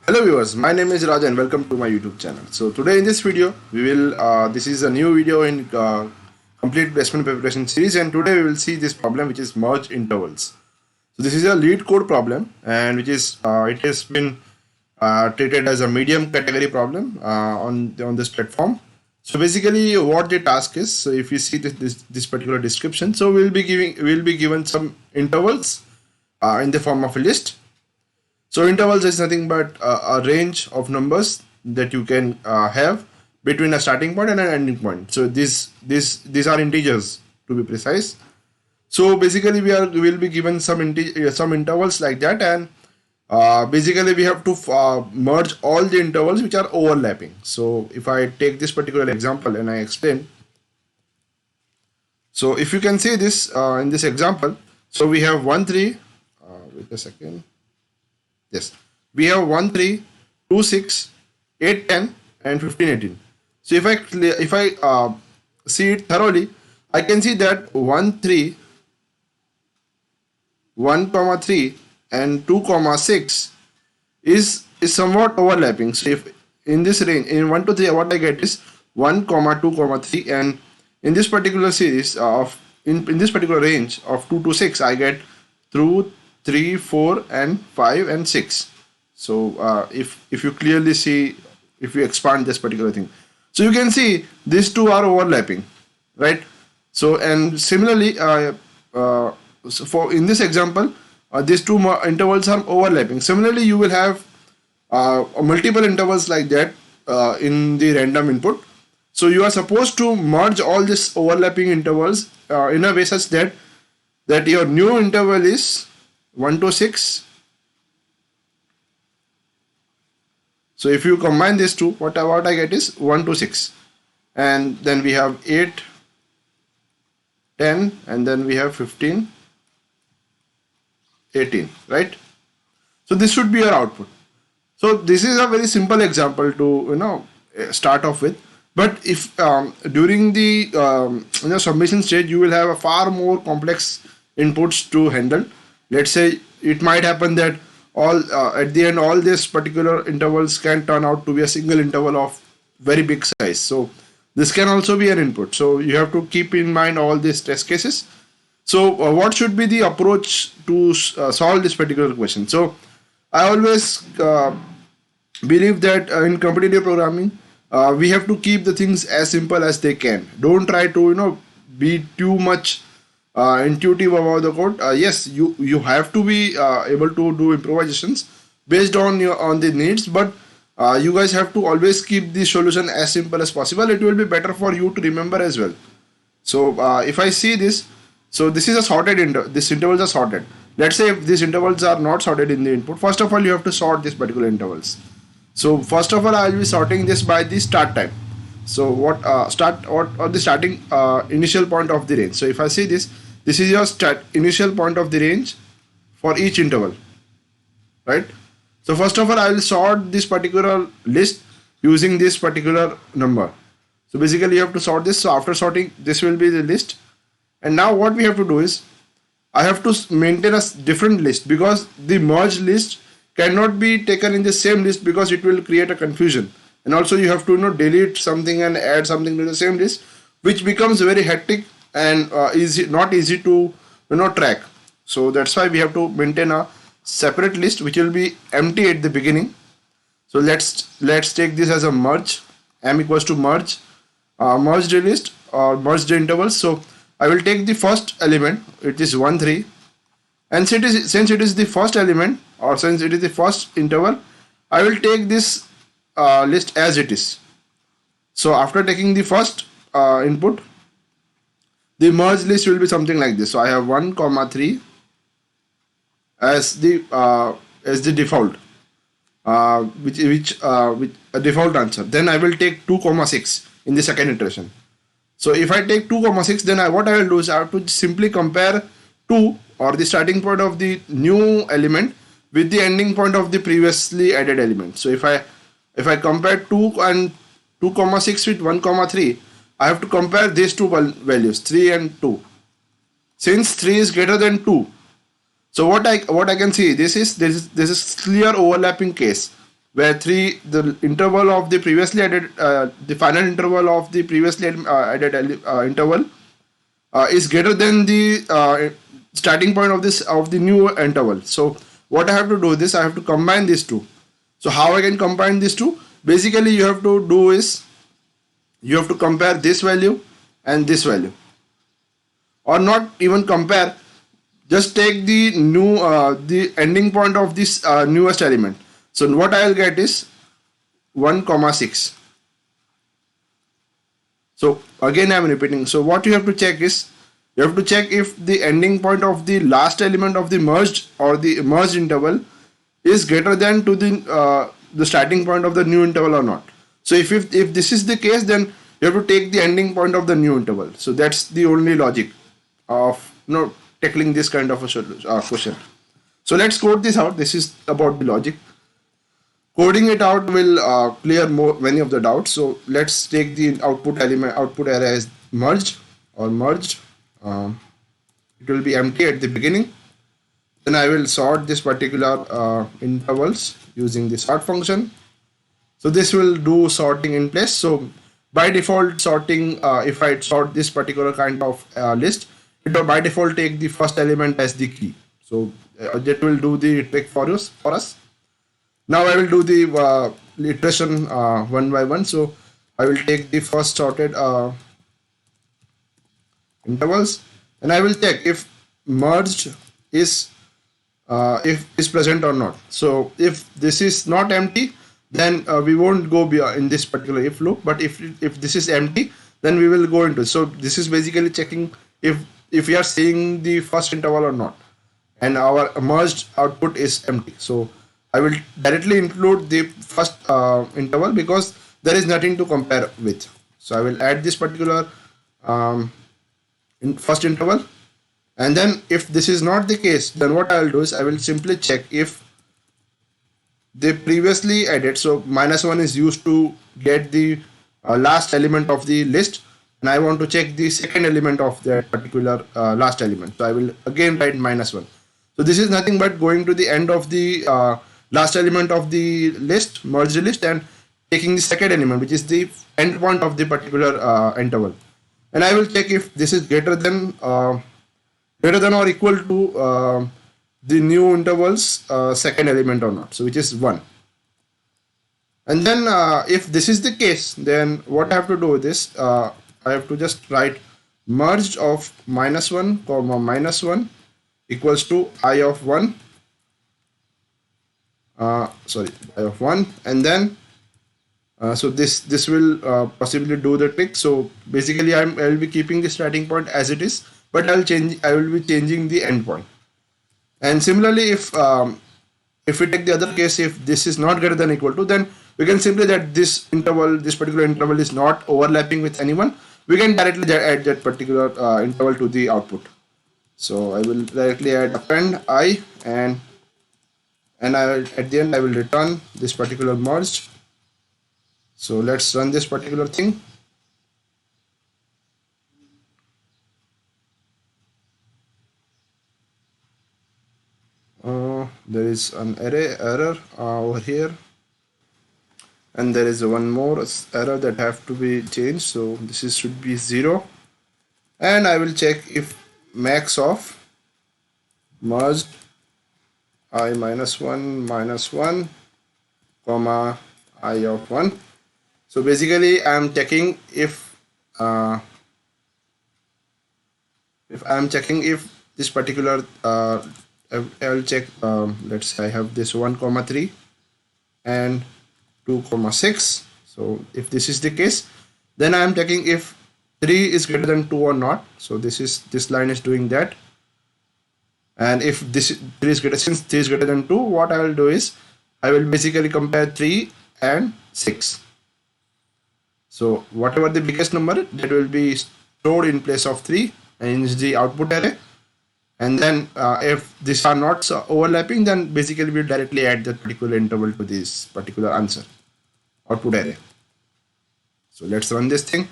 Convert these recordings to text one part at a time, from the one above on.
Hello viewers, my name is Raj and welcome to my YouTube channel. So today in this video, this is a new video in complete placement preparation series, and today we will see this problem which is merge intervals. So this is a lead code problem, and it has been treated as a medium category problem on this platform. So basically what the task is, so if you see this particular description, so we'll be given some intervals in the form of a list. So intervals is nothing but a range of numbers that you can have between a starting point and an ending point. So these are integers to be precise. So basically we will be given some intervals like that, and basically we have to merge all the intervals which are overlapping. So if I take this particular example and I explain. So if you can see this in this example, so we have 1 3. Wait a second. Yes, we have 1 3, 2 6, 8 10, and 15 18. So if I see it thoroughly, I can see that 1 3, 1 comma 3, and 2 comma 6 is somewhat overlapping. So if in this range in 1 to 3, what I get is 1 comma 2 comma 3, and in this particular series of in this particular range of 2 to 6, I get through 3, 4, and 5 and 6. So if you clearly see, if you expand this particular thing, so you can see these two are overlapping, right? So and similarly, so for in this example, these two intervals are overlapping. Similarly, you will have multiple intervals like that in the random input. So you are supposed to merge all these overlapping intervals in a way such that your new interval is 1 to 6. So if you combine these two, what I get is 1 to 6, and then we have 8, 10, and then we have 15, 18, right? So this should be your output. So this is a very simple example to start off with. But if during the submission stage, you will have a far more complex inputs to handle. Let's say it might happen that all at the end all these particular intervals can turn out to be a single interval of very big size. So this can also be an input. So you have to keep in mind all these test cases. So what should be the approach to solve this particular question? So I always believe that in competitive programming, we have to keep the things as simple as they can. Don't try to be too much intuitive about the code. Yes, you have to be able to do improvisations based on the needs, but you guys have to always keep the solution as simple as possible. It will be better for you to remember as well. So if I see this, so this is a sorted these intervals are sorted. Let's say if these intervals are not sorted in the input, first of all you have to sort these particular intervals. So first of all I will be sorting this by the start time. So what start or the starting initial point of the range. So if I see this is your initial point of the range for each interval, right? So first of all I will sort this particular list using this particular number. So basically you have to sort this. So after sorting, this will be the list. And now what we have to do is I have to maintain a different list, because the merged list cannot be taken in the same list because it will create a confusion. And also you have to delete something and add something to the same list, which becomes very hectic and not easy to track. So that's why we have to maintain a separate list which will be empty at the beginning. So let's take this as a merge. M equals to merge merge the list or merge the intervals. So I will take the first element, it is 1 3, and since it is the first element, or since it is the first interval, I will take this list as it is. So after taking the first input, the merge list will be something like this. So I have 1 comma 3 as the default, which a default answer. Then I will take 2 comma 6 in the second iteration. So if I take 2 comma 6, then what I will do is I have to simply compare 2, or the starting point of the new element, with the ending point of the previously added element. So if I compare 2 and 2 comma 6 with 1 comma 3, I have to compare these two values, 3 and 2. Since 3 is greater than 2, so what I can see, this is clear overlapping case. where 3, the interval of the previously added, the final interval of the previously added interval is greater than the starting point of this of the new interval. So what I have to do is I have to combine these two. So how I can combine these two? Basically, you have to do is you have to compare this value and this value, or not even compare. Just take the ending point of this newest element. So what I will get is 1 comma 6. So again I am repeating. So what you have to check is you have to check if the ending point of the last element of the merged or the merged interval is greater than to the starting point of the new interval or not. So if this is the case, then you have to take the ending point of the new interval. So that's the only logic of tackling this kind of a question. So let's code this out. This is about the logic. Coding it out will clear many of the doubts. So let's take the output array as merged or merged. It will be empty at the beginning. Then I will sort this particular intervals using the sort function. So this will do sorting in place. So by default sorting, if I sort this particular kind of list, it will by default take the first element as the key. So that will do the trick for us. Now I will do the iteration one by one. So I will take the first sorted intervals, and I will check if merged is if is present or not. So if this is not empty, then we won't go beyond in this particular if loop. But if this is empty, then we will go into. So this is basically checking if we are seeing the first interval or not, and our merged output is empty. So I will directly include the first interval because there is nothing to compare with. So I will add this particular first interval, and then if this is not the case, then what I will do is I will simply check if they previously added. So -1 is used to get the last element of the list, and I want to check the second element of that particular last element. So I will again write -1. So this is nothing but going to the end of the last element of the list, merged list, and taking the second element, which is the end point of the particular interval. And I will check if this is greater than or equal to the new interval's second element or not. So which is 1. And then if this is the case, then what I have to do with this, I have to just write merged of -1 comma -1 equals to I of 1. I of 1, and then so this will possibly do the trick. So basically I will be keeping the starting point as it is, but I will be changing the end point. And similarly, if we take the other case, if this is not greater than equal to, then we can simply that this particular interval is not overlapping with anyone. We can directly add that particular interval to the output. So I will directly add append I, and I will, at the end I will return this particular merged. So let's run this particular thing. There is an error over here, and there is one more error that have to be changed. So this should be 0, and I will check if max of merged I -1 comma I of 1. So basically I am checking if I am checking if this particular I will check, let's say I have this 1 comma 3 and 2 comma 6. So if this is the case, then I am checking if 3 is greater than 2 or not. So this line is doing that. And if this 3 is greater, since 3 is greater than 2, what I will do is I will basically compare 3 and 6. So whatever the biggest number, that will be stored in place of 3 in the output array. And then if these are not overlapping, then basically we'll directly add that particular interval to this particular answer output array. So let's run this thing.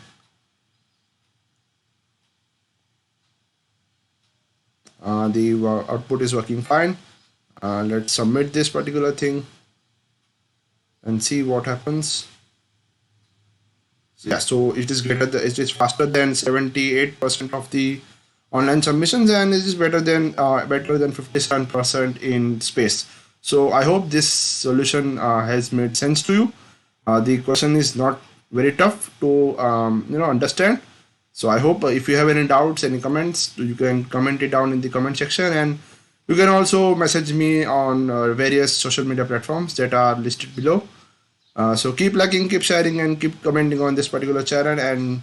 The output is working fine. Let's submit this particular thing. and see what happens. Yeah, so it is it is faster than 78% of the online submissions, and it is better than 57% in space. So I hope this solution has made sense to you. The question is not very tough to understand. So I hope if you have any doubts, any comments, you can comment it down in the comment section, and you can also message me on various social media platforms that are listed below. So keep liking, keep sharing, and keep commenting on this particular channel. And